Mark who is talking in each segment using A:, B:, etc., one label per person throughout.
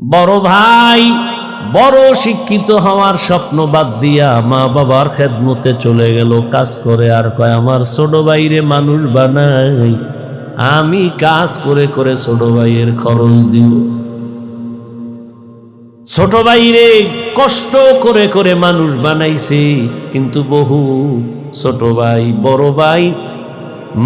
A: বড় ভাই বড় শিক্ষিত হওয়ার স্বপ্ন বাদ দিয়া মা বাবার খেদমতে চলে গেল কাজ করে, আর কয় আমার ছোট ভাইরে মানুষ বানাই, আমি কাজ করে করে ছোট ভাইয়ের খরচ দিব। ছোট ভাইরে কষ্ট করে করে মানুষ বানাইছে, কিন্তু বহু ছোট ভাই বড় ভাই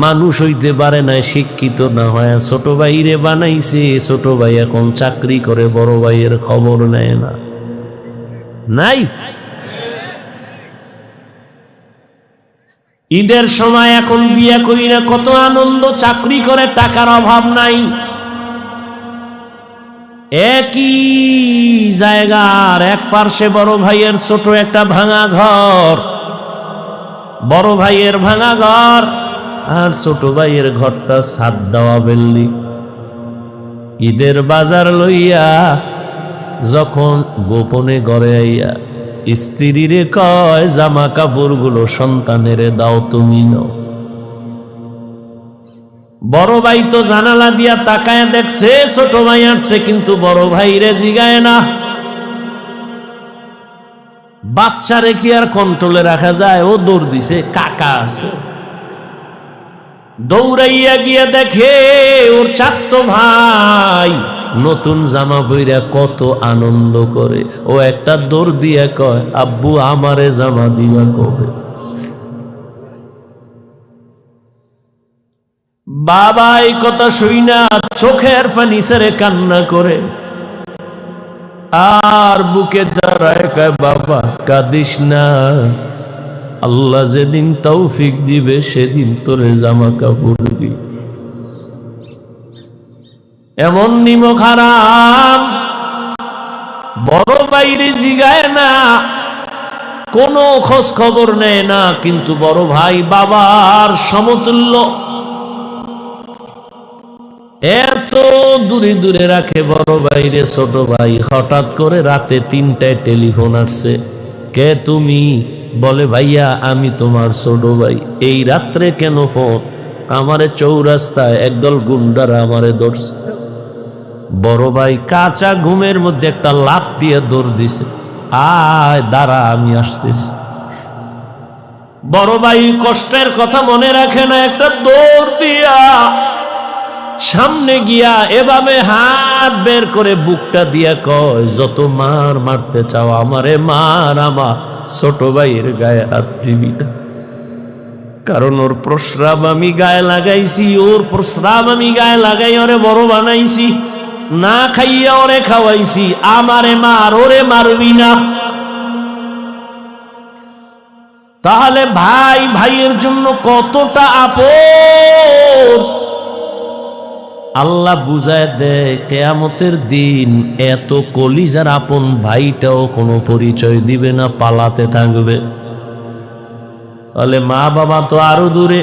A: মানুষ হইতে পারে না, শিক্ষিত না হয় ছোট ভাইরে বানাইছে। ছোট ভাই এখন চাকরি করে, বড় ভাইয়ের খবর নেয় না। নাই ঈদের সময় এখন বিয়া করি না, কত আনন্দ, চাকরি করে টাকার অভাব নাই। একই জায়গার এক পার্শ্বে বড় ভাইয়ের ছোট একটা ভাঙা ঘর, বড় ভাইয়ের ভাঙা ঘর আর ছোট ভাইয়ের ঘরটা ছাদ দেওয়া বিল্ডিং। ঈদের বাজার লইয়া যখন গোপনে ঘরে আইয়া স্ত্রীরে কয় জামা কাপড়গুলো সন্তানেরে দাও, তুমি নাও। বড় ভাই তো জানালা দিয়া তাকায় দেখছে ছোট ভাই আসছে, কিন্তু বড় ভাইরে জিগায় না। বাচ্চা রেখে আর কন্ট্রোলে রাখা যায়, ও দৌড় দিছে, কাকা আছে। দৌড়াইয়া গিয়া দেখে ওর চাচতো ভাই নতুন জামা পইরা কত আনন্দ করে। ও একটা দৌড় দিয়া কয় আব্বু আমারে জামা দিবা কবে? বাবা এই কথা শুই না চোখের পানি ছেড়ে কান্না করে, আর বুকে জড়ায় কয় বাবা কাঁদিস না, আল্লাহ যেদিন তৌফিক দিবে সেদিন তোরে জামা কাপড় দিবে। এমন নিমক হারাম বড় বাইরে জিগায় না, কোনো খোঁজ খবর নেয় না, কিন্তু বড় ভাই বাবার সমতুল্য, এত দূরে দূরে রাখে বড় ভাইরে। ছোট ভাই হঠাৎ করে রাতে 3টায় টেলিফোন আসছে, কে তুমি? বলে ভাইয়া আমি তোমার ছোট ভাই। এই রাত্রে কেন ফোন? আমারে চৌরাস্তায় একদল গুন্ডারা আমারে ধরছে। বড় ভাই কাঁচা ঘুমের মধ্যে একটা লাফ দিয়ে দৌড় দিছে, আয় দাঁড়া আমি আসতেছি। বড় ভাই কষ্টের কথা মনে রাখে না, একটা দৌড় দিয়া সামনে গিয়া এভাবে হাত বের করে বুকটা দিয়া কয় যত মার মারতে চাও আমারে মার, আমার ছোট ভাইয়ের গায়ে হাত দিবি না, কারণ ওর প্রস্রাব আমি গায়ে লাগাইছি, ওর প্রস্রাব আমি গায়ে লাগাই ওরে বড় বানাইছি, না খাইয়া ওরে খাওয়াইছি, আমারে মার, ওরে মারবি না। তাহলে ভাই ভাইয়ের জন্য কতটা আপন আল্লাহ বুঝায় দেয়। কিয়ামতের দিন এত কলিজার আপন ভাইটাও কোনো পরিচয় দিবে না, পালাতে থাকবে। তাহলে মা বাবা তো আরো দূরে।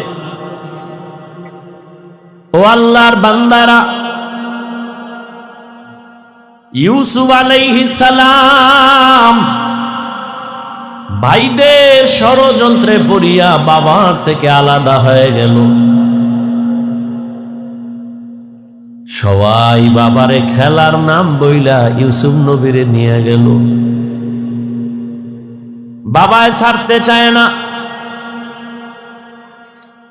A: ও আল্লাহর বান্দারা, ইউসুফ আলাইহিস সালাম ভাইদের ষড়যন্ত্রে পড়িয়া বাবার থেকে আলাদা হয়ে গেল। সবাই বাবারে খেলার নাম বইলা ইউসুফ নবীরে নিয়ে গেল। বাবায় ছাড়তে চায় না,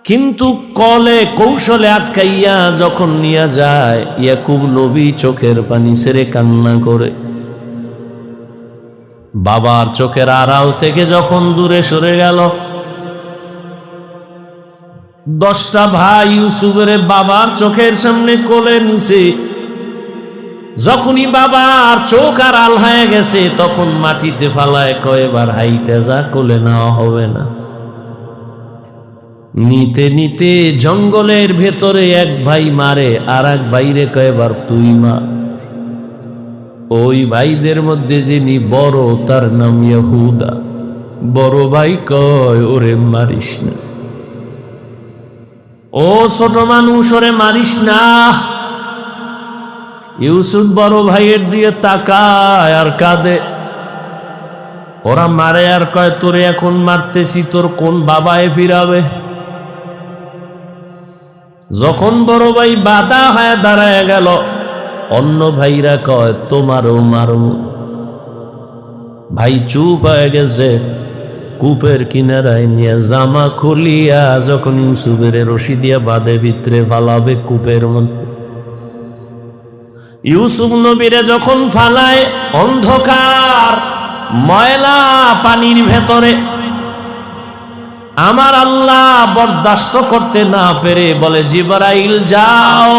A: কিন্তু কলে কৌশলে আটকাইয়া যখন নিয়ে যায়, ইয়াকুব নবী চোখের পানি ছেড়ে কান্না করে। বাবার চোখের আড়াল থেকে যখন দূরে সরে গেল, 10টা ভাই ইউসুফের বাবার চোখের সামনে কোলে নিছে। যখনই বাবার চোখ আর আল হয়ে গেছে, তখন মাটিতে ফালায় কয় এবার হাইটা যা, কোলে নেওয়া হবে না। নিতে নিতে জঙ্গলের ভেতরে এক ভাই মারে, আর এক ভাইরে কয় এবার তুই মা। ওই ভাইদের মধ্যে যিনি বড় তার নাম ইহুদা। বড় ভাই কয় ওরে মারিস না, ও ছোট মানুষ ওরে মারিস না। ইউসুফ বড় ভাইয়ের দিয়ে তাকায় আর কাঁদে। ওরা মারে আর কয় তোরে এখন মারতেছি, তোর কোন বাবায় ফিরাবে? যখন বড় ভাই বাধা হয়ে দাঁড়ায় গেল, অন্য ভাইরা কয় তোমারও মারব। ভাই চুপ হয়ে গেছে। কূপের কিনারায় নিয়ে জামা খুলিয়া যখন ইউসুফের রশি দিয়া বাঁধে ভিতরে ফালাবে কূপের মধ্যে, ইউসুফ নবীরে যখন ফালায় অন্ধকার ময়লা পানির ভেতরে, আমার আল্লাহ বরদাস্ত করতে না পেরে বলে জিবরাইল যাও,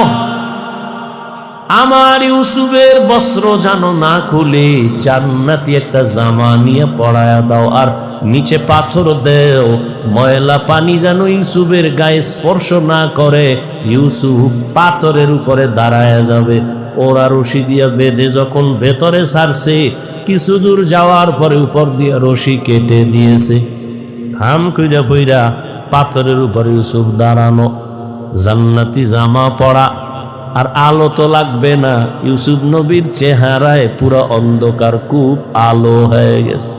A: আমার ইউসুফের বস্ত্র যেন না খুলে জান্নাতি একটা জামা নিয়ে পরায়া দাও, আর নিচে পাথর দেও, ময়লা পানি যেন ইউসুফের গায়ে স্পর্শ না করে, ইউসুফ পাথরের উপরে দাঁড়ায়া যাবে। ওরা রশি দিয়া বেঁধে যখন ভেতরে ছাড়ছে, কিছু দূর যাওয়ার পরে উপর দিয়ে রশি কেটে দিয়েছে। থাম কইরা পইরা পাথরের উপরে ইউসুফ দাঁড়ানো, জান্নাতি জামা পরা, আর আলো তো লাগবে না। ইউসুফ নবীর চেহারায় পুরো অন্ধকার, কূপ আলো হয়ে গেছে।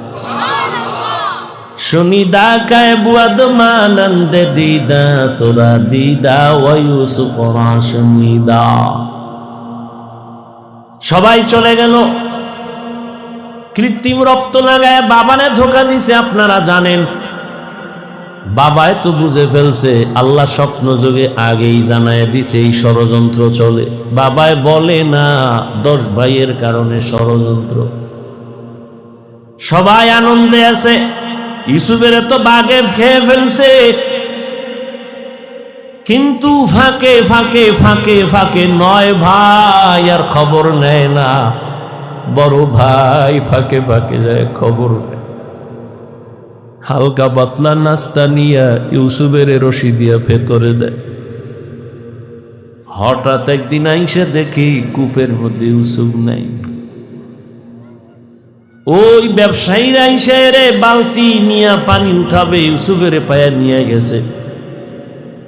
A: শুনিদা কায় বুয়াদ মানন্দে দিদা তোরা দিদা ও ইউসুফ শুনিদা। সবাই চলে গেল। কৃত্রিম রক্ত লাগায় বাবানে ধোকা দিছে। আপনারা জানেন বাবায় তো বুঝে ফেলছে, আল্লাহ স্বপ্ন যোগে আগেই জানায় দিছে এই ষড়যন্ত্র চলে। বাবায় বলে না 10 ভাইয়ের কারণে ষড়যন্ত্র। সবাই আনন্দে আছে, ইউসুফের তো বাগে খেয়ে ফেলছে, কিন্তু ফাঁকে ফাঁকে ফাঁকে ফাঁকে 9 ভাই আর খবর নেয় না। বড় ভাই ফাঁকে ফাঁকে যায়, খবর নেয়। হালকা পাতলা নাস্তা নিয়ে ইউসুফের রশি দিয়া ভেতরে দেয়। হঠাৎ একদিন আইসে দেখি কূপের মধ্যে ইউসুফ নাই। ওই ব্যবসায়ীরা আইসে রে বালতি নিয়ে পানি উঠাবে, ইউসুফের পায়া নিয়ে গেছে,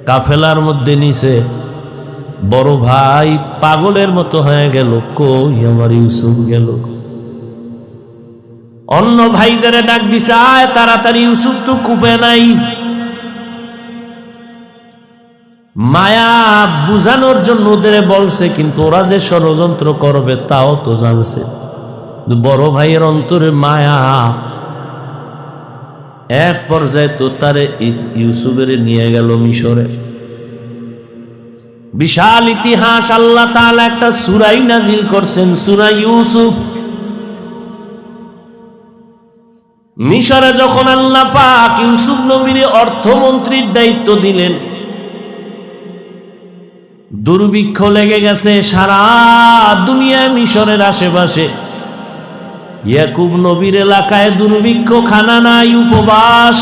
A: কাফেলার মধ্যে নিছে। বড় ভাই পাগলের মতো হয়ে গেল, কই আমার ইউসুফ গেল। অন্য ভাইদের ডাক দিছে, আয় তাড়াতাড়ি, ইউসুফ তো কূপে নাই। মায়া বুঝানোর জন্য ওদের বলছে, কিন্তু ওরা যে ষড়যন্ত্র করবে তাও তো জানছে। বড় ভাইয়ের অন্তরে মায়া। এক পর্যায়ে তো তারে ইউসুফের নিয়ে গেল মিশরে। বিশাল ইতিহাস। আল্লাহ তাআলা একটা সূরাই নাজিল করছেন, সূরা ইউসুফ। মিশরে যখন আল্লাহ পাক ইউসুফ নবীর অর্থমন্ত্রীর দায়িত্ব দিলেন, দুর্ভিক্ষ লেগে গেছে সারা দুনিয়ায়। মিশরের আশেপাশে ইয়াকুব নবীর এলাকায় দুর্ভিক্ষ, খানা নাই, উপবাস।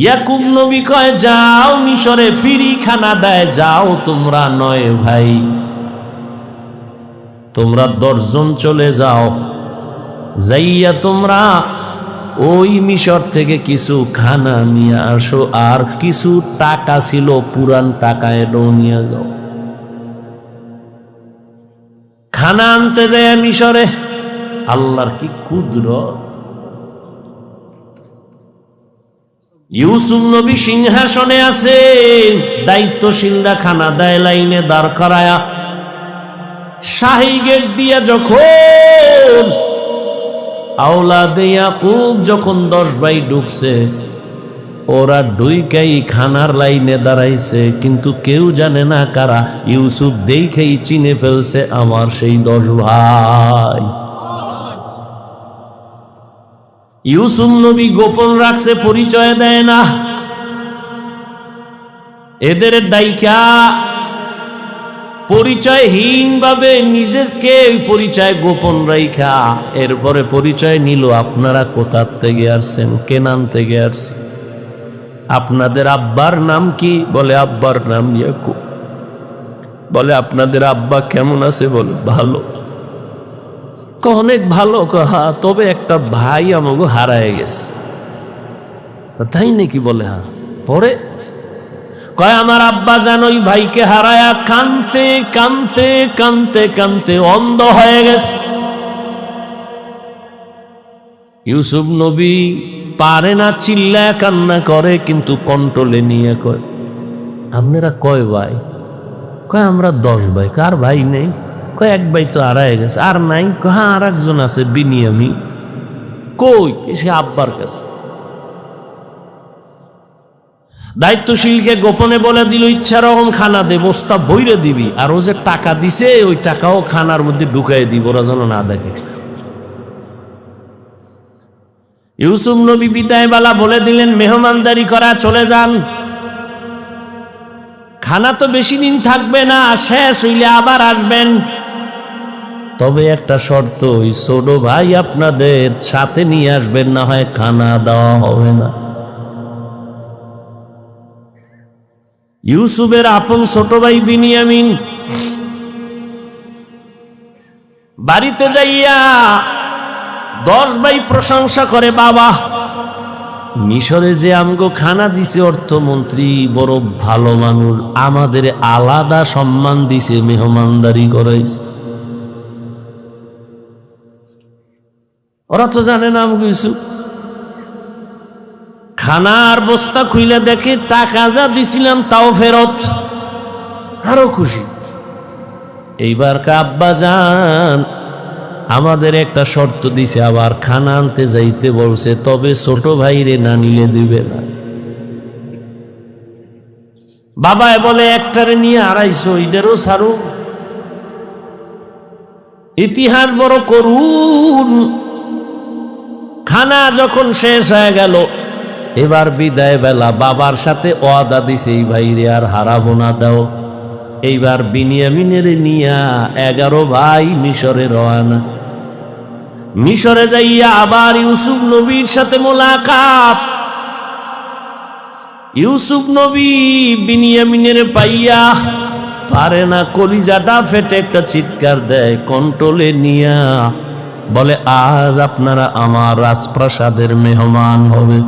A: ইয়াকুব নবী কয়, যাও মিশরে ফিরি খানা দেয়, যাও তোমরা 9 ভাই, তোমরা 10 জন চলে যাও, যাইয়া তোমরা ওই মিশর থেকে কিছু খানা নিয়ে আসো, আর কিছু টাকা ছিল পুরান টাকা, এটাও নিয়ে যাও। খানা আনতে যায় মিশরে। আল্লাহর কি কুদরত! ইউসুফ নবী সিংহাসনে আছেন, দায়িত্বশীলরা খানা দেয় লাইনে দাঁড় করায়া। শাহী গেট দিয়া যখন আওলাদে ইয়াকুব যখন 10 ভাই ঢুকছে, ওরা ঢুইকাই খানার লাইনে দাঁড়াইছে, কিন্তু কেউ জানে না কারা। ইউসুফ দেখেই চিনে ফেলছে আমার সেই 10 ভাই। ইউসুফ নবী গোপন রাখছে, পরিচয় দেয় না। এদের ডাইকা পরিচয়হীন ভাবে নিজেকে পরিচয় গোপন রাইখা এরপরে পরিচয় নিল, আপনারা কোথা থেকে আসছেন, কেনান থেকে আসছেন, আপনাদের আব্বার নাম কি? বলে আব্বার নাম ইয়াকুব। বলে আপনাদের আব্বা কেমন আছে? বলে ভালো। অনেক ভালো। হা, তবে একটা ভাই আমাকে হারায় গেছে। তাই নাকি? বলে হ্যাঁ। পরে কয় আমার আব্বা যেন ওই ভাইকে হারায়া কানতে কানতে কানতে কানতে অন্ধ হয়ে গেছে। ইউসুফ নবী পারে না, চিল্লায় কান্না করে, কিন্তু কন্ট্রোলে নিয়ে কয়, আপনারা কয় ভাই? কয় আমরা 10 ভাই। কার ভাই নেই? কয় এক ভাই তো হারায় গেছে। আর নাই? হ্যাঁ আর একজন আছে, বিনিয়ামিন। কই? সে আব্বার কাছে। দায়িত্বশীলকে গোপনে বলে দিল, ইচ্ছা রকম খানা দে, বস্তা বইরে দিবি, আর ও যে টাকা দিছে ওই টাকাও খানার মধ্যে ঢুকাই দিব, ওরা যেন না দেখে। ইউসুফ নবী বিদায়বেলা বলে দিলেন, মেহমানদারি করা, চলে যান। খানা তো বেশি দিন থাকবে না, শেষ হইলে আবার আসবেন। তবে একটা শর্ত, ওই ছোট ভাই আপনাদের সাথে নিয়ে আসবেন, না হয় খানা দেওয়া হবে না। ইউসুফের আপন ছোট ভাই বিনিয়ামিন বাড়িতে যাইয়া 10 ভাই প্রশংসা করে, বাবা মিশরে যে আমগো খানা দিছে অর্থমন্ত্রী বড় ভালো মানুষ, আমাদের আলাদা সম্মান দিছে, মেহমানদারি করাইছে। ওরা তো জানে না আমগো ইউসুফ। খানার বস্তা খুইলে দেখে টাকা যা দিছিলাম তাও ফেরত, আরো খুশি। এইবার আব্বা জান আমাদের একটা শর্ত দিছে, আবার খানা আনতে যাইতে বলছে, তবে ছোট ভাইরে না নিলে দিবে না। বাবায় বলে, একটারে নিয়ে 250, এটারও ছাড়ো। ইতিহাস বড় করুন। খানা যখন শেষ হয়ে গেল, এবার বিদায় বেলা বাবার সাথে ওয়াদা দিছে, এই ভাইরে আর হারাবো না, দাও। এইবার বিনিয়ামিনের নিয়া 11 ভাই মিশরে রওনা। মিশরে যাইয়া আবার ইউসুফ নবীর সাথে মোলাকাত। ইউসুফ নবী বিনিয়ামিনের পাইয়া পারে না, কলিজাটা ফেটে একটা চিৎকার দেয়, কন্ট্রোলে নিয়া বলে, আজ আপনারা আমার রাজপ্রাসাদের মেহমান হবে।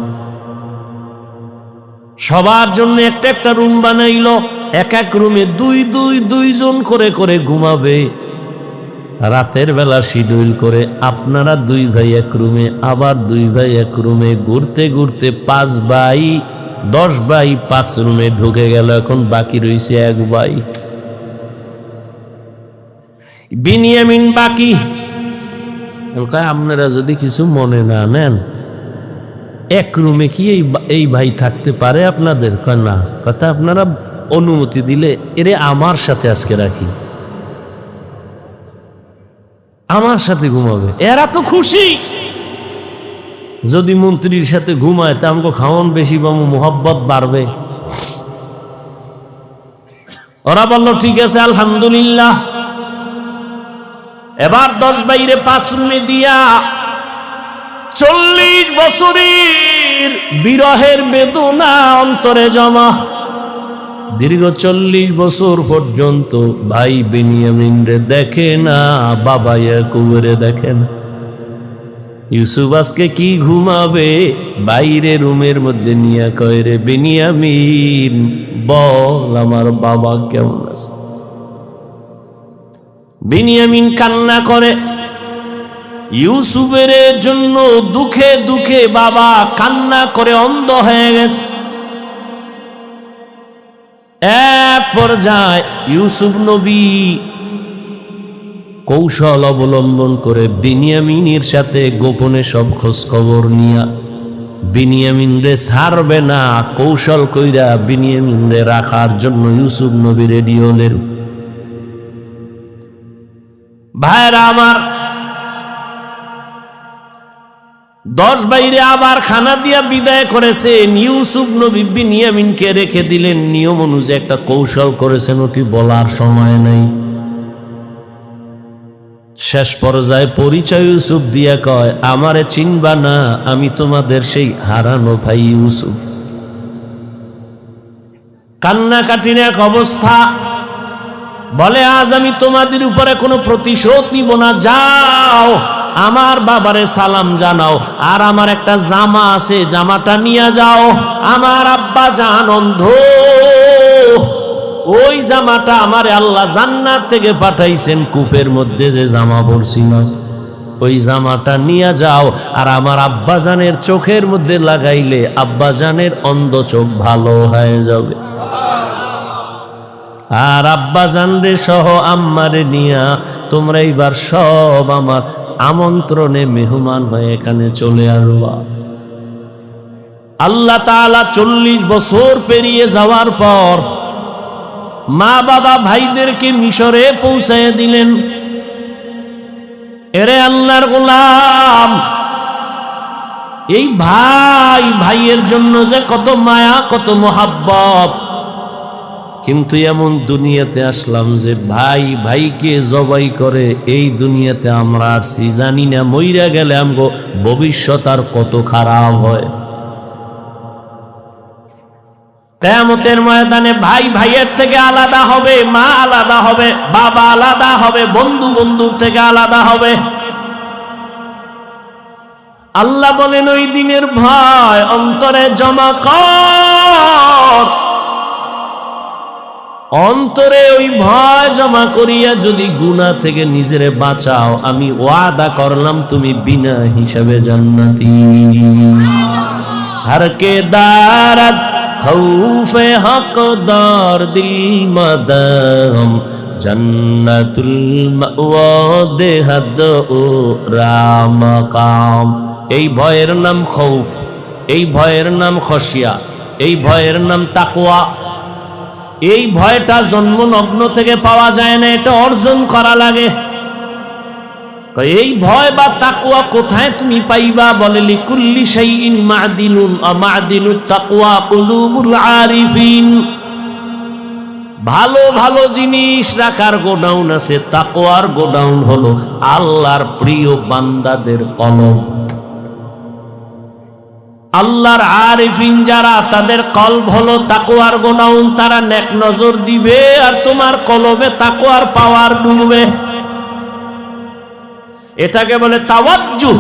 A: সবার জন্য একটা একটা রুম বানাইলো, এক এক রুমে দুইজন করে করে ঘুমাবে। রাতের বেলা শিডিউল করে, আপনারা 2 ভাই এক রুমে, আবার 2 ভাই এক রুমে, ঘুরতে ঘুরতে 5 ভাই 10 ভাই 5 রুমে ঢুকে গেল। এখন বাকি রয়েছে 1 ভাই বিনিয়ামিন বাকি। আপনারা যদি কিছু মনে না নেন, এক রুমে কি এই ভাই থাকতে পারে আপনাদের? না, কথা আপনারা অনুমতি দিলে এরে আমার সাথে আজকে রাখি, আমার সাথে ঘুমাবে। এরা তো খুশি। যদি মন্ত্রীর সাথে ঘুমায় তা আমাকে খাওয়ান বেশি পাবো, মোহাব্বত বাড়বে। ওরা বলল, ঠিক আছে আলহামদুলিল্লাহ। এবার 10 ভাইরে 5 রুমে দিয়া 40 বছরের বিরহের বেদনা অন্তরে জমা। দীর্ঘ 40 বছর পর্যন্ত ভাই বেনিয়ামিন রে দেখে না, বাবা ইয়াকুবরে দেখে না। ইউসুফ আজকে কি ঘুমাবে? বাইরে রুমের মধ্যে নিয়ে কয়, রে বেনিয়ামিন বল আমার বাবা কেমন আছে? বেনিয়ামিন কান্না করে। ইউসুফের জন্য দুঃখে দুঃখে বাবা কান্না করে অন্ধ হয়ে গেছে। এক পর্যায়ে ইউসুফ নবী কৌশল অবলম্বন করে বিনিয়ামিনের সাথে গোপনে সব খোঁজ খবর নিয়া বিনিয়ামিন রে ছাড়বে না, কৌশল কইরা বিনিয়ামিন রে রাখার জন্য ইউসুফ নবী রেডি হলেন। ভাইরা আমার, 10 ভাইরে আবার খানা দিয়া বিদায় করেছেন। ইউসুফ নবী বিনিয়ামিনকে রেখে দিলেন। নিয়ম অনুযায়ী একটা কৌশল করেছেন, ওটি বলার সময় নেই। শেষ পর্যায়ে পরিচয় ইউসুফ দিয়া কয়, আমারে চিনবা না, আমি তোমাদের সেই হারানো ভাই ইউসুফ। কান্নাকাটির এক অবস্থা। বলে, আজ আমি তোমাদের উপরে কোনো প্রতিশোধ নিব না, যাও আমার বাবারে সালাম জানাও, আর আমার একটা জামা আছে, জামাটা নিয়ে যাও। আমার আব্বা জান অন্ধ, ওই জামাটা আমারে আল্লাহ জান্নাত থেকে পাঠাইছেন, কূপের মধ্যে যে জামা পরছি না, ওই জামাটা নিয়ে যাও। আর আমার আব্বাজানের চোখের মধ্যে লাগাইলে আব্বাজানের অন্ধ চোখ ভালো হয়ে যাবে। আর আব্বা জানরে সহ আম্মারে নিয়া তোমরা এইবার সব আমার আমন্ত্রণে মেহমান হয়ে এখানে চলে আসবা। আল্লাহ তাআলা 40 বছর পেরিয়ে যাওয়ার পর মা বাবা ভাইদেরকে মিশরে পৌঁছায় দিলেন। এরে আল্লাহর গোলাম, এই ভাই ভাইয়ের জন্য যে কত মায়া কত মোহাব্বত, কিন্তু এমন দুনিয়াতে আসলাম যে ভাই ভাইকে জবাই করে এই দুনিয়াতে আমরা আসছি, জানি না মইরা গেলে আমগো ভবিষ্যৎ আর কত খারাপ হয়। কিয়ামতের ময়দানে ভাই ভাইয়ের থেকে আলাদা হবে, মা আলাদা হবে, বাবা আলাদা হবে, বন্ধু বন্ধুর থেকে আলাদা হবে। আল্লাহ বলেন ওই দিনের ভয় অন্তরে জমা কর, অন্তরে ওই ভয় জমা করিয়া যদি গুনাহ থেকে নিজেরে বাঁচাও, আমি ওয়াদা করলাম তুমি বিনা হিসাবে জান্নাতি। हर के दारत खौफे हकदार दिल मदम जन्नतुल मअवा देहद ও রামাকাম। এই ভয়ের নাম খৌফ, এই ভয়ের নাম খশিয়া, এই ভয়ের নাম তাকওয়া। এই ভয়টা জন্মলগ্ন থেকে পাওয়া যায় না, এটা অর্জন করা লাগে। এই ভয় বা তাকওয়া কোথায় তুমি পাইবা? বলে লিকুল্লি শাইইন মা'দিনুন আ মা'দিনুত তাকওয়া কুলুবুল আরিফিন। ভালো ভালো জিনিস রাখার গোডাউন আছে, তাকওয়ার গোডাউন হলো আল্লাহর প্রিয় বান্দাদের কলব। আল্লাহর আরিফিন যারা, তাদের কলব হলো তাকওয়ার গোডাউন। তারা নেক নজর দিবে আর তোমার কলবে তাকওয়ার পাওয়ার ডুববে। এটাকে বলে তাওয়াজ্জুহ।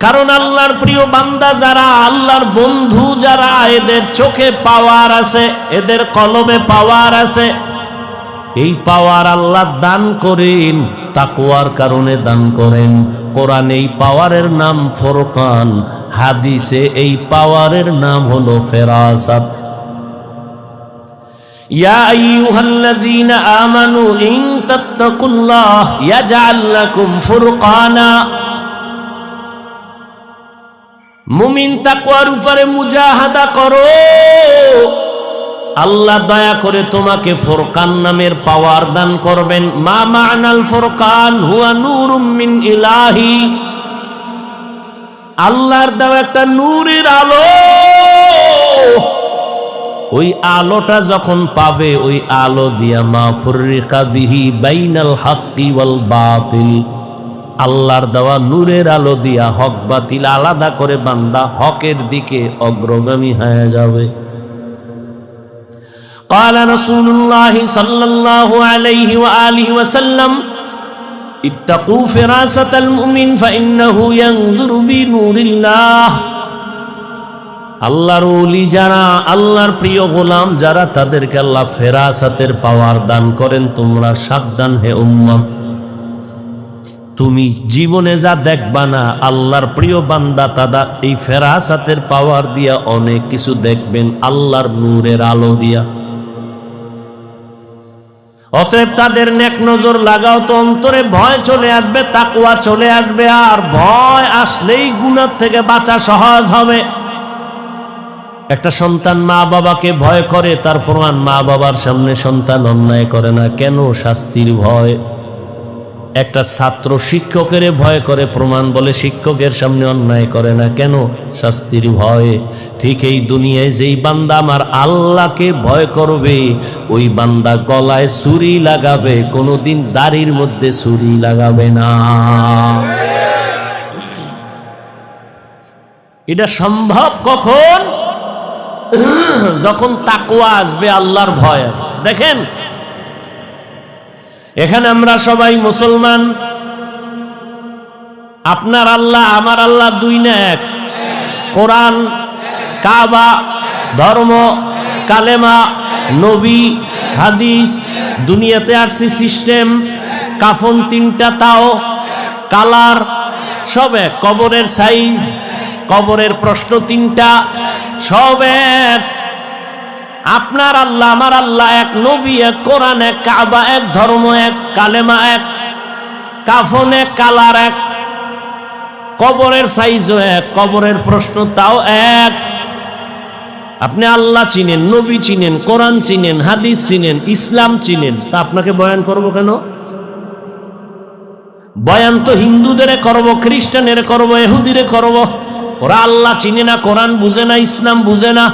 A: কারণ আল্লাহর প্রিয় বান্দা যারা, আল্লাহর বন্ধু যারা, এদের চোখে পাওয়ার আছে, এদের কলবে পাওয়ার আছে। এই পাওয়ার আল্লাহ দান করেন, তাকওয়ার কারণে দান করেন। কোরআনে এই পাওয়ারের নাম ফুরকান, হাদিসে এই পাওয়ারের নাম হলো ফেরাসাত। ইয়া আইয়ুহাল্লাযীনা আমানু ইন তাত্তাকুল্লাহ ইয়াজআল লাকুম ফুরকানা। মুমিন তাকওয়ার উপরে মুজাহাদা করো, আল্লাহ দয়া করে তোমাকে ফুরকান নামের পাওয়ার দান করবেন। মা মা'নাল ফুরকান হুয়া নূরুম মিন ইলাহি। আল্লাহর দেওয়া একটা নূরের আলো, ওই আলোটা যখন পাবে, ওই আলো দিয়া মা ফুররিকা বিহি বাইনাল হাক্কি ওয়াল বাতিল। আল্লাহর দেওয়া নূরের আলো দিয়া হক বাতিল আলাদা করে বান্দা হকের দিকে অগ্রগামী হয়ে যাবে। قال رسول الله صلى الله عليه وآله وسلم اتقوا فراسة المؤمن فإنه ينظر بنور الله। আল্লাহর ওলি যারা, আল্লাহর প্রিয় গোলাম যারা, তাদেরকে আল্লাহ ফেরাসাতের পাওয়ার দান করেন। তোমরা সাবধান হে উম্মত, তুমি জীবনে যা দেখবা না, আল্লাহর প্রিয় বান্দা তারা এই ফেরাসাতের পাওয়ার দিয়া অনেক কিছু দেখবেন, আল্লাহর নূরের আলো দিয়া। অতএব তাদের নেক নজর লাগাও তো অন্তরে ভয় চলে আসবে, তাকওয়া চলে আসবে। আর ভয় আসলেই গুনাহ থেকে বাঁচা সহজ হবে। একটা সন্তান মা বাবাকে ভয় করে, তার প্রমাণ মা বাবার সামনে সন্তান অন্যায় করে না। কেন? শাস্তির ভয়। একটা ছাত্র শিক্ষকের ভয় করে, প্রমাণ বলে শিক্ষকের সামনে অন্যায় করে না। কেন? শাস্তির ভয়। ঠিক এই দুনিয়ায় যেই বান্দা আমার আল্লাহকে ভয় করবে, ওই বান্দা গলায় ছুরি লাগাবে, কোনোদিন দাড়ির মধ্যে ছুরি লাগাবে না। এটা সম্ভব কখন? যখন তাকওয়া আসবে, আল্লাহর ভয়। দেখেন, এখানে আমরা সবাই মুসলমান। আপনার আল্লাহ আমার আল্লাহ দুই না এক। কোরআন, কাবা, ধর্ম, কালেমা, নবী, হাদিস, দুনিয়াতে আসছে সিস্টেম, কাফন তিনটা, তাও কালার সব এক, কবরের সাইজ, কবরের প্রশ্ন তিনটা, সব এক। আপনার আল্লাহ আমার আল্লাহ এক, নবী এক, কোরআন এক, কাবা এক, ধর্ম এক, কালেমা এক, কাফন এক, কালার এক, কবরের সাইজও এক, কবরের প্রশ্ন তাও এক। আপনি আল্লাহ চিনেন, নবী চিনেন, কোরআন চিনেন, হাদিস চিনেন, ইসলাম চিনেন, তা আপনাকে বয়ান করব কেন? বয়ান তো হিন্দুদের করব, খ্রিস্টানের করব, ইহুদির করব। ওরা আল্লাহ চিনে না, কোরআন বুঝে না, ইসলাম বুঝে না,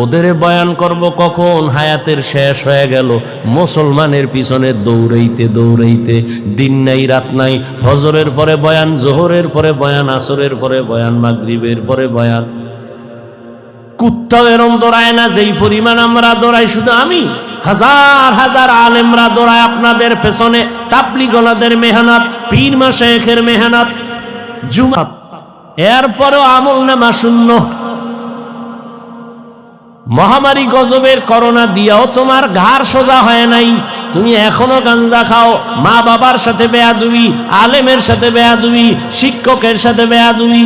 A: ওদের বয়ান করব কখন? হায়াতের শেষ হয়ে গেল, মুসলমানের পিছনে দৌড়াইতে দৌড়াইতে, দিন নাই রাত নাই, ফজরের পরে বয়ান, জোহরের পরে বয়ান, আসরের পরে বয়ান, মাগরিবের পরে বয়ান। কুত্তাও এরম দৌড়ায় না যেই পরিমাণ আমরা দৌড়াই। শুধু আমি, হাজার হাজার আলেমরা দৌড়ায় আপনাদের পেছনে, তাবলীগওয়ালাদের মেহনত, পীর মাশায়েখের মেহনত, জুমা, এরপরেও আমল নামা শূন্য। মহামারী গজবের করোনা দিয়াও তোমার ঘাড় সোজা হয় নাই, তুমি এখনো গাঞ্জা খাও, মা বাবার সাথে বেয়াদবি, আলেমের সাথে বেয়াদবি, শিক্ষকের সাথে বেয়াদবি,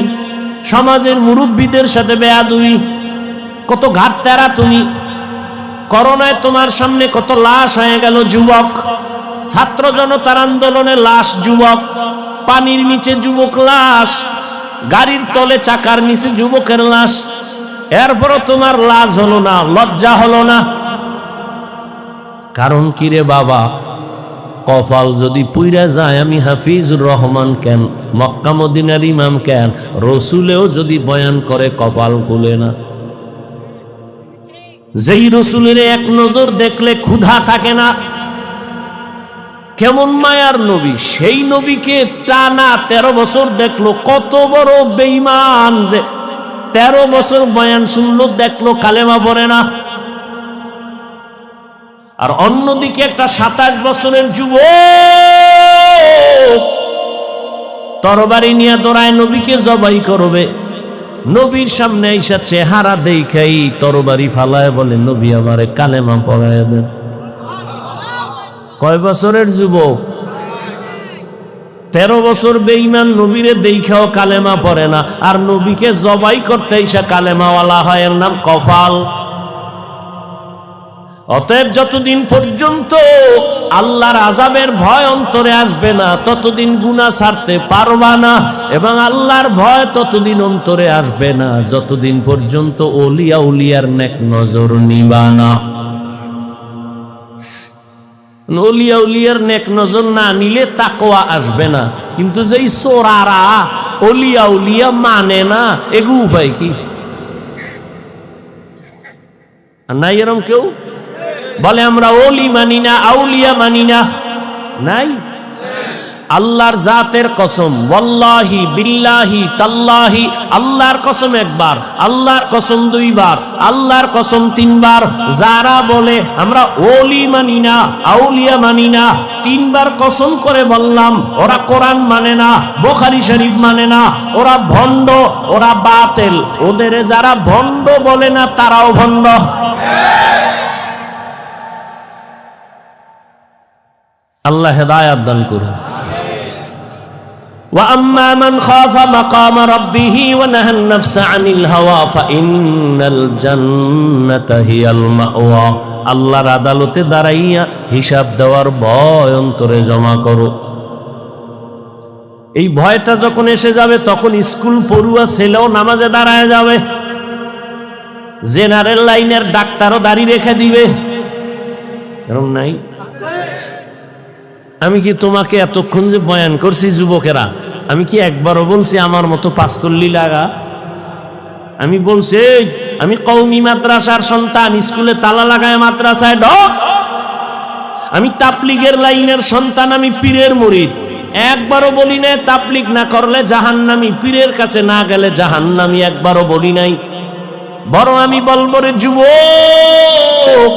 A: সমাজের মুরব্বীদের সাথে বেয়াদবি, কত ঘাট তেরা তুমি। করোনায় তোমার সামনে কত লাশ হয়ে গেল যুবক, ছাত্র জনতার আন্দোলনে লাশ যুবক, পানির নিচে যুবক লাশ, গাড়ির তলে চাকার নিচে যুবকের লাশ, এরপরও তোমার লাজ হলো না, লজ্জা হলো না। কারণ কি রে বাবা? কপাল যদি পুইরা যায়, আমি হাফিজুর রহমান কেন, মক্কা মদিনার ইমাম কেন, রসুলেও যদি বয়ান করে কপাল খুলে না। যেই রসুলের এক নজর দেখলে ক্ষুধা থাকে না, কেমন মায়ার নবী, সেই নবীকে টানা 13 বছর দেখলো। কত বড় বেঈমান যে 13 বছর বয়ান শুনলো, দেখলো কালেমা পড়ে না। আর অন্যদিকে একটা 27 বছরের যুবক তরবারি নিয়ে দৌড়ায় নবীকে জবাই করবে। নবীর সামনে আইসা চেহারা দেখাই তরবারি ফালায় বলে, নবী আমারে কালেমা পড়ায় দেন। কয় বছরের যুবক? 13 বছর বেঈমান, নবীরে দেখাও কালেমা পড়ে না, আর নবীকে জবাই করতে আইসা কালেমাওয়ালা হয়, এর নাম কপাল। অতএব যতদিন পর্যন্ত আল্লাহর আযাবের ভয় অন্তরে আসবে না, ততদিন গুনাহ ছাড়তে পারবা না। এবং আল্লাহর ভয় ততদিন অন্তরে আসবে না যতদিন পর্যন্ত ওলিয়া উলিয়ার নেক নজর নিবা না। ওলিয়া উলিয়ার নেক নজর না নিলে তাকওয়া আসবে না। কিন্তু যেই চোরারা ওলিয়া উলিয়া মানে না, এগু উপায় কি? নাই এরম কেউ বলে আমরা ওলি মানি না, আউলিয়া মানি না? নাই। আল্লাহর জাতের কসম, ওয়াল্লাহি বিল্লাহি তাল্লাহি, আল্লাহর কসম একবার, আল্লাহর কসম 2 বার, আল্লাহর কসম 3 বার। যারা বলে আমরা ওলি মানি না, আউলিয়া মানি না, 3 বার কসম করে বললাম, ওরা কোরআন মানে না, বুখারী শরীফ মানে না, ওরা ভণ্ড, ওরা বাতিল। ওদের যারা ভণ্ড বলে না, তারাও ভণ্ড। আল্লাহ হেদায়েত দান করুন। وأما من خاف مقام ربه ونهى النفس عن الهوى فإن الجنة هي المأوى। আল্লাহর আদালতে দাঁড়াইয়া হিসাব দেওয়ার ভয় অন্তরে জমা করো। এই ভয়টা যখন এসে যাবে, তখন স্কুল পড়ুয়া ছেলেও নামাজে দাঁড়ায় যাবে, জেনারেল লাইনের ডাক্তারও দাড়ি রেখে দিবে। এরকম নাই? আমি কি তোমাকে এতক্ষণ যে বয়ান করছি যুবকেরা, আমি কি একবারও বলছি আমার মতো পাস করলি লাগা? আমি বলছি আমি কওমি মাদ্রাসার সন্তান, স্কুলে তালা লাগায় মাদ্রাসায় ঢোক। আমি তাবলীগের লাইনের সন্তান, আমি পীরের মুরিদ। একবারও বলি নাই তাবলীগ না করলে জাহান্নামী, পীরের কাছে না গেলে জাহান্নামী, একবারও বলি নাই। বড় আমি বলবো রে যুবক,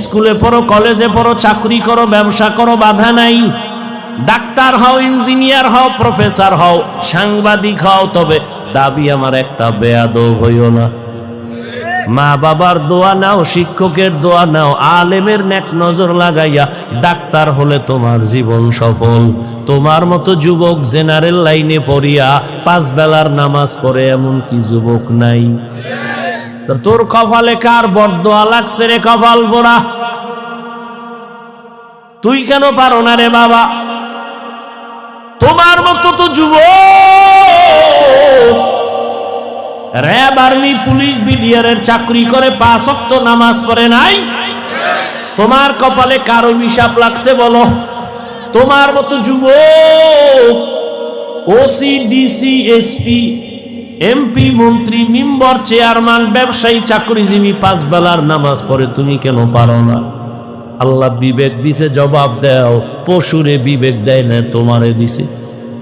A: স্কুলে পড়ো, কলেজে পড়ো, চাকরি করো, ব্যবসা করো, বাধা নাই। ডাক্তার হও, ইঞ্জিনিয়ার হও, প্রফেসর হও, সাংবাদিক হও, তবে দাবি আমার একটা, বেয়াদব হইও না। মা বাবার দোয়া নাও, শিক্ষকের দোয়া নাও, আলেমের নেক নজর লাগাইয়া ডাক্তার হলে তোমার জীবন সফল। তোমার মতো যুবক জেনারেল লাইনে পড়িয়া 5 বেলার নামাজ পড়ে এমন কি যুবক নাই? তো তোর কপালে কার বরদোয়া লাগছে রে কপাল পোড়া? তুই কেন পারো না রে বাবা? তোমার মতো তো যুবক র‍্যাব, আর্মি, পুলিশ, বিডিআরের চাকরি করে 5 ওয়াক্ত নামাজ পড়ে নাই। তোমার কপালে কার অভিশাপ লাগছে বলো? তোমার মতো যুবক ওসি, ডিসি, এসপি, এমপি, মন্ত্রী, মেম্বার, চেয়ারম্যান, ব্যবসায়ী, চাকরিজীবী 5 বেলার নামাজ পড়ে, তুমি কেন পারো না? আল্লাহ বিবেক দিছে, জবাব দাও। পশুরে বিবেক দেয় না, তোমারে দিছে।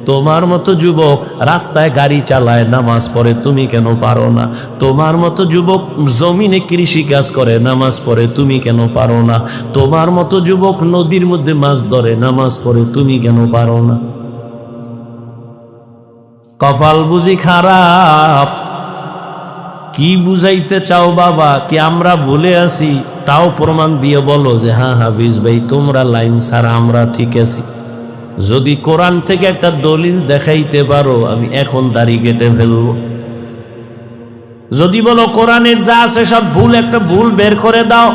A: তোমার মতো যুবক রাস্তায় গাড়ি চালায়, নামাজ পড়ে, তুমি কেন পারো না? তোমার মতো যুবক জমিনে কৃষি কাজ করে, নামাজ পড়ে, তুমি কেন পারো না? তোমার মতো যুবক নদীর মধ্যে মাছ ধরে, নামাজ পড়ে, তুমি কেন পারো না? কপাল বুঝি খারাপ? কি বুঝাইতে চাও বাবা? কি আমরা ভুলে আছি? তাও প্রমাণ দিয়ে বলো যে হ্যাঁ হাফিজ ভাই, তোমরা লাইন ছাড়া আমরা ঠিক আছি। যদি কোরআন থেকে একটা দলিল দেখাইতে পারো, আমি এখন দাড়ি কেটে ফেলবো। যদি বলো কোরআনের যা আছে সব ভুল, একটা ভুল বের করে দাও,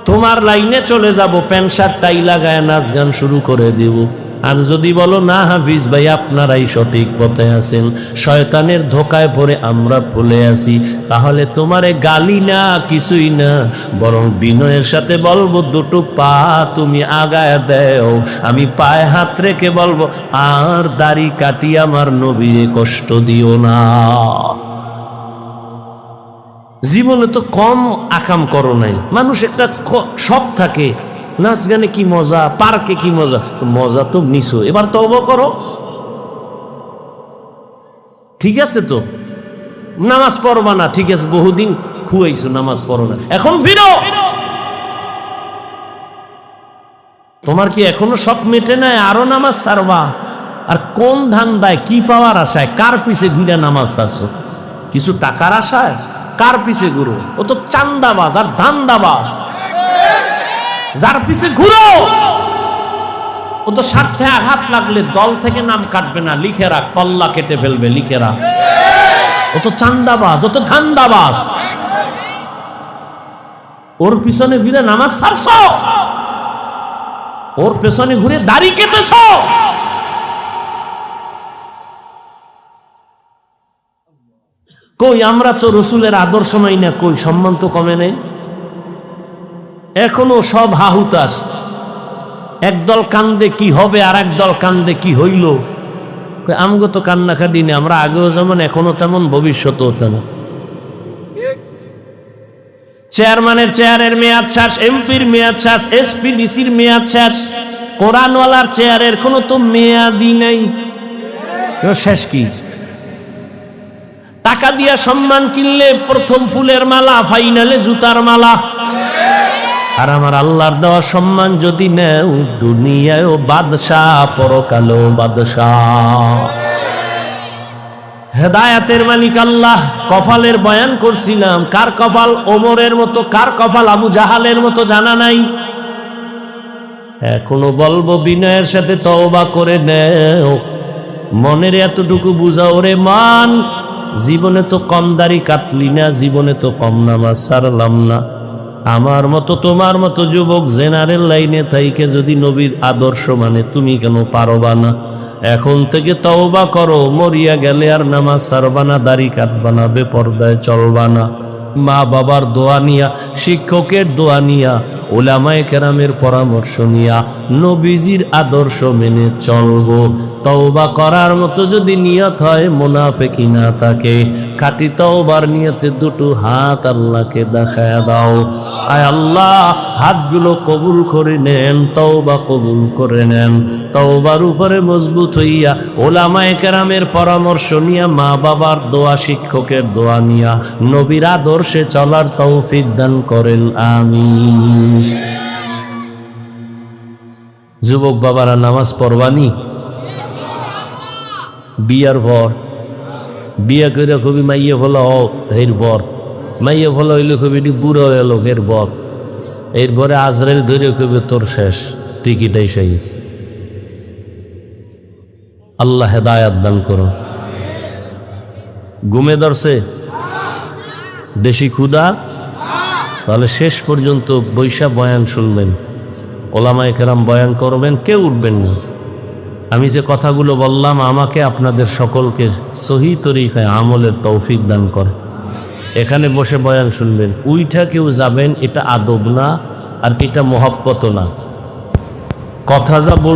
A: তোমার লাইনে চলে যাব, প্যান্ট শার্ট টাই লাগায় নাচ গান শুরু করে দেব। আর যদি বলো না হাফিজ ভাই আপনারাই সঠিক পথে আছেন, শয়তানের ধোকায় পড়ে আমরা ভুলে আছি, তাহলে তোমারে গালি না, কিছুই না, বরং বিনয়ের সাথে বলবো দুটো পা তুমি আগায় দেও। আমি পায়ে হাত রেখে বলবো, আর দাড়ি কাটি আমার নবীরে কষ্ট দিও না। জীবনে তো কম আকাম করো নাই। মানুষ একটা শখ থাকে, নাচ গানে কি মজা, পার্কে কি মজা, মজা তো নিছো, এবার তওবা করো। ঠিক আছে তো, নামাজ পড়বা না, ঠিক আছে, বহুদিন খুয়াইছো, নামাজ পড়ো না, এখন ফিরো। তোমার কি এখনো শখ মেটে নাই? আরো নামাজ ছাড়বা? আর কোন ধান্দায়, কি পাওয়ার আশায়, কার পিছে ঘুরে নামাজ ছাড়ছো? কিছু টাকার আশায়? কার পিছে ঘুরো? ও তো চান্দাবাজ আর ধান্দাবাজ। যার পিছে ঘুরো ও তো স্বার্থে আঘাত লাগলে দল থেকে নাম কাটবে না, লিখে রাখ, কল্লা কেটে ফেলবে, লিখে রাখ। ও তো চান্দাবাজ, ও তো ধান্দাবাজ। ওর পিছনে ঘুরে নামাজ ছাড়ছ, ওর পেছনে ঘুরে দাড়ি কেটেছ। কই আমরা তো রসুলের আদর্শ মাই না, কই সম্মান তো কমে নেই। এখনো সব হাহুতাস, একদল কান্দে কি হবে, আর একদল কান্দে কি হইল। আমগো তো কান্নাকাটি নেই, আমরা আগেও যেমন এখনো তেমন, ভবিষ্যতেও তেমন। চেয়ারম্যানের চেয়ারের মেয়াদ শেষ, এমপির মেয়াদ শেষ, এসপি ডিসির মেয়াদ শেষ, কোরআনওয়ালার চেয়ারের কোনো তো মেয়াদই নাই। শেষ কি? টাকা দিয়া সম্মান কিনলে প্রথম ফুলের মালা, ফাইনালে জুতার মালা। আর আমার আল্লাহর দেওয়া সম্মান যদি নেও, দুনিয়ায়ও বাদশাহ, পরকালেও বাদশাহ। হেদায়াতের মালিক আল্লাহ। কপালের বয়ান করছিলাম, কার কপাল ওমরের মতো, কার কপাল আবু জাহালের মতো জানা নাই। এখনো বলবো বিনয়ের সাথে তওবা করে নেও, মনের এতটুকু বুঝাও রে মান, জীবনে তো কম দাড়ি কাটলি না, জীবনে তো কম নামাজ ছাড়লাম না। আমার মতো তোমার মতো যুবক জেনারেল লাইনে থাইকে যদি নবীর আদর্শ মানে, তুমি কেন পারবা না? এখন থেকে তওবা করো, মরিয়া গেলে আর নামাজ ছাড়বা না, দাড়ি কাটবা না, বেপরদায় চলবা না। মা বাবার দোয়া নিয়া, শিক্ষকের দোয়া নিয়া, উলামায়ে কেরামের পরামর্শ নিয়া, নবীজির আদর্শ মেনে চলবো। তওবা করার মতো যদি নিয়ত হয়, মুনাফিকি না থাকে, খাঁটি তওবার নিয়তে দুটো হাত আল্লাহকে দেখায়া দাও। আয় আল্লাহ, হাতগুলো কবুল করে নেন, তওবা কবুল করে নেন। তওবার উপরে মজবুত হইয়া, উলামায়ে কেরামের পরামর্শ নিয়া, মা বাবার দোয়া, শিক্ষকের দোয়া নিয়া, নবীর আদর্শে চলার তৌফিক দান করেন, আমিন। যুবক বাবারা, নামাজ পড়বানি? বিয়ার পর, বিয়া করে কবি মাইয়ে ফলা এর পর, মাইয়ে ফলা হইলে কবি বুড়ো এলো এর পর, এরপরে আজরাইল ধরে কবি তোর শেষ, টিকিট এসে গেছে। আল্লাহ হেদায়াত দান করো। ঘুমে ধরছে? দেশি ক্ষুধা? তাহলে শেষ পর্যন্ত বৈশা বয়ান শুনবেন, ওলামায়ে কেরাম বয়ান করবেন, কেউ উঠবেন না। আমি যে কথাগুলো বললাম আমাকে আপনাদের সকলকে সহি তরিকায় আমলের তৌফিক দান করে। এখানে বসে বয়ান শুনবেন, উইঠা কেউ যাবেন, এটা আদব না, আর এটা মহব্বত না। কথা যা বল